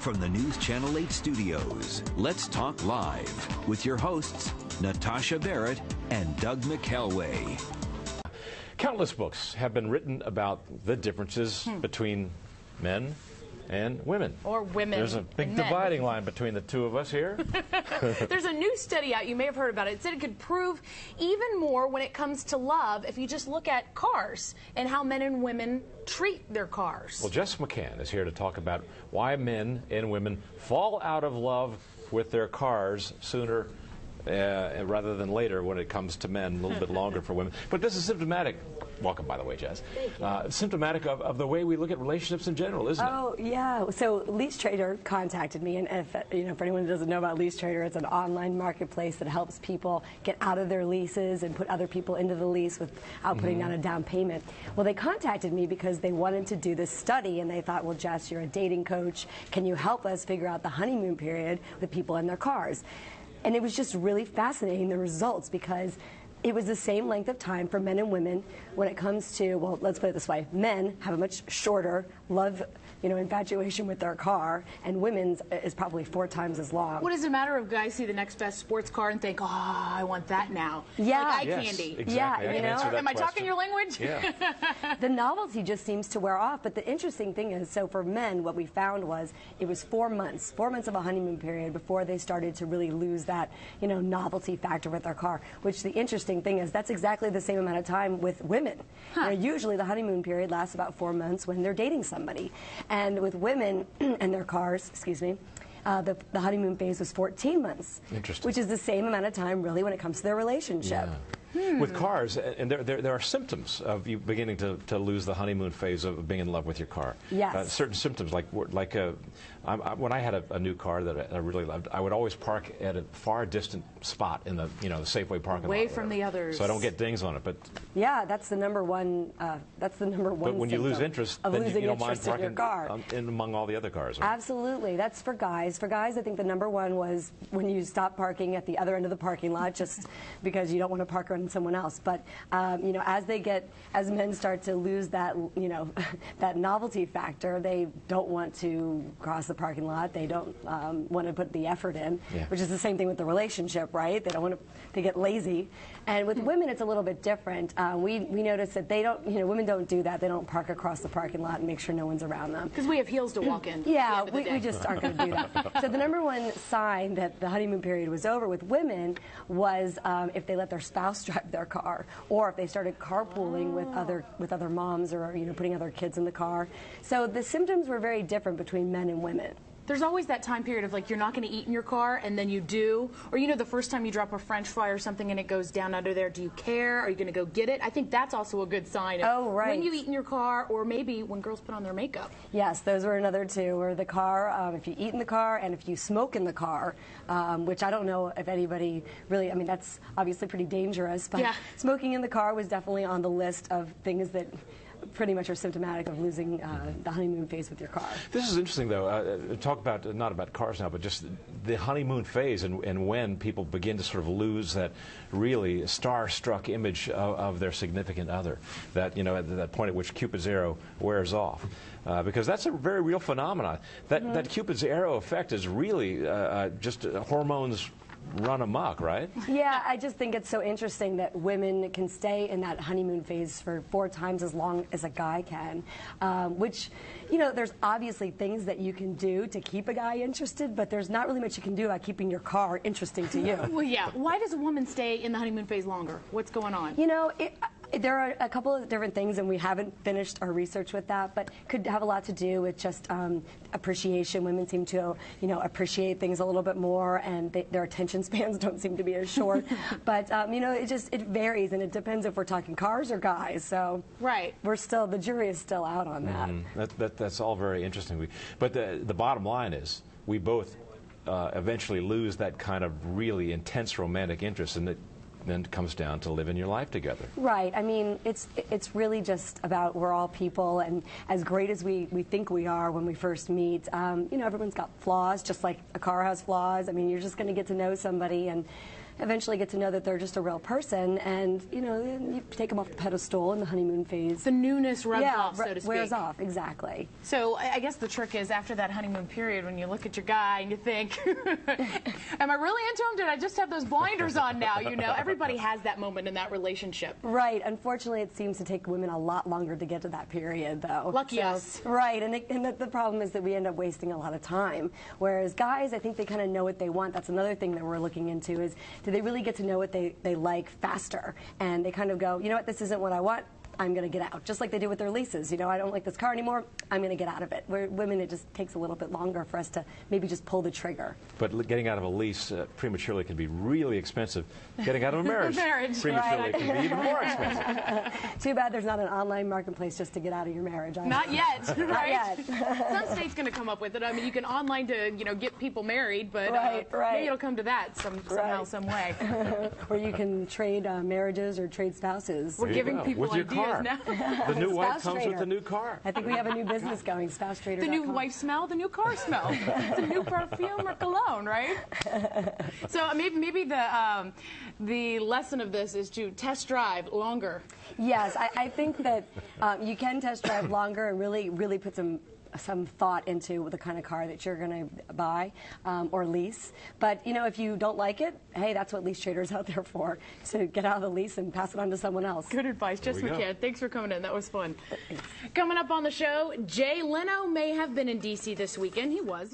from the News Channel 8 studios, Let's Talk Live with your hosts, Natasha Barrett and Doug McElway. Countless books have been written about the differences between men and women. Or women. There's a big dividing line between the two of us here. There's a new study out, you may have heard about it. It said it could prove even more when it comes to love if you just look at cars and how men and women treat their cars. Well, Jess McCann is here to talk about why men and women fall out of love with their cars sooner rather than later when it comes to men, a little bit longer for women. But this is symptomatic. Welcome, by the way, Jess. Thank you. Symptomatic of the way we look at relationships in general, isn't it? Oh, yeah. So Lease Trader contacted me, and if, for anyone who doesn't know about Lease Trader, it's an online marketplace that helps people get out of their leases and put other people into the lease without putting down a down payment. Well, they contacted me because they wanted to do this study, and they thought, well, Jess, you're a dating coach. Can you help us figure out the honeymoon period with people in their cars? And it was just really fascinating, the results, because it was the same length of time for men and women when it comes to, well, let's put it this way, men have a much shorter love, infatuation with their car, and women's is probably 4 times as long. What does it matter if guys see the next best sports car and think, oh, I want that now? Yeah. Like eye yes, candy. Exactly. Yeah, Am I talking your language? Yeah. The novelty just seems to wear off, but the interesting thing is, so for men, what we found was it was 4 months of a honeymoon period before they started to really lose that, novelty factor with their car, which the interesting thing is that's exactly the same amount of time with women. Usually the honeymoon period lasts about 4 months when they're dating somebody. And with women and their cars, the honeymoon phase was 14 months. Interesting. Which is the same amount of time, really, when it comes to their relationship. Yeah. With cars, and there are symptoms of you beginning to lose the honeymoon phase of being in love with your car. Yes. Certain symptoms, when I had a new car that I really loved, I would always park at a far distant spot in the Safeway parking lot. Away from the others. So I don't get dings on it. But yeah, that's the number one. But when you lose interest, then you don't mind parking in your car. In among all the other cars. Right? Absolutely, that's for guys. For guys, I think the number one was when you stop parking at the other end of the parking lot, just because you don't want to park around someone else. But as men start to lose that that novelty factor, they don't want to cross the parking lot. They don't want to put the effort in, which is the same thing with the relationship, right? They don't want to. They get lazy. And with women, it's a little bit different. We notice that they don't. Women don't do that. They don't park across the parking lot and make sure no one's around them. Because we have heels to walk in. Yeah, we just aren't going to do that. So the number one sign that the honeymoon period was over with women was if they let their spouse drive their car, or if they started carpooling with other moms, or putting other kids in the car. So the symptoms were very different between men and women. There's always that time period of you're not going to eat in your car, and then you do. Or the first time you drop a French fry or something and it goes down under there, do you care? Are you going to go get it? I think that's also a good sign of when you eat in your car, or maybe when girls put on their makeup. Yes, those were another two. Or the car, if you eat in the car, and if you smoke in the car, which I don't know if anybody really, that's obviously pretty dangerous, but smoking in the car was definitely on the list of things that pretty much are symptomatic of losing the honeymoon phase with your car. This is interesting, though. Talk about, not about cars now, but just the honeymoon phase and when people begin to sort of lose that really star-struck image of their significant other, that, at that point at which Cupid's arrow wears off. Because that's a very real phenomenon. That Cupid's arrow effect is really just hormones run amok, right? Yeah, I just think it's so interesting that women can stay in that honeymoon phase for 4 times as long as a guy can, which, there's obviously things that you can do to keep a guy interested, but there's not really much you can do about keeping your car interesting to you. Well, yeah. Why does a woman stay in the honeymoon phase longer? What's going on? There are a couple of different things, and we haven't finished our research with that, but could have a lot to do with just appreciation. Women seem to, appreciate things a little bit more, and their attention spans don't seem to be as short. But it varies, and it depends if we're talking cars or guys. So the jury is still out on that. That's all very interesting. But the bottom line is we both eventually lose that kind of really intense romantic interest, and then it comes down to living your life together. Right. It's really just about we're all people, and as great as we think we are when we first meet, everyone's got flaws, just like a car has flaws. You're just going to get to know somebody, and eventually get to know that they're just a real person, and you take them off the pedestal in the honeymoon phase. The newness rubs off, so to speak. Wears off, exactly. So I guess the trick is after that honeymoon period, when you look at your guy and you think, am I really into him? Did I just have those blinders on now? Everybody has that moment in that relationship. Right. Unfortunately, it seems to take women a lot longer to get to that period, though. Lucky us. Right. And the problem is that we end up wasting a lot of time. Whereas guys, I think they kind of know what they want. That's another thing that we're looking into is, do they really get to know what they like faster? And they kind of go, you know what, this isn't what I want. I'm going to get out, just like they do with their leases. I don't like this car anymore. I'm going to get out of it. Where women, it just takes a little bit longer for us to maybe just pull the trigger. But getting out of a lease prematurely can be really expensive. Getting out of a marriage prematurely can be even more expensive. Too bad there's not an online marketplace just to get out of your marriage. Not yet, right? Not yet. Some state's going to come up with it. I mean, you can online to get people married, but maybe it'll come to that somehow, some way. Or you can trade marriages or trade spouses. We're giving people with your ideas car. now. The new wife comes with the new car. I think we have a new business going, SpouseTrader.com. The new wife smell, the new car smell. The new perfume or cologne, right? So maybe the lesson of this is to test drive longer. Yes, I think that you can test drive longer and really put some thought into the kind of car that you're going to buy or lease. But, if you don't like it, hey, that's what Lease Trader's out there for. So get out of the lease and pass it on to someone else. Good advice. Jess McCann, thanks for coming in. That was fun. Coming up on the show, Jay Leno may have been in D.C. this weekend. He was.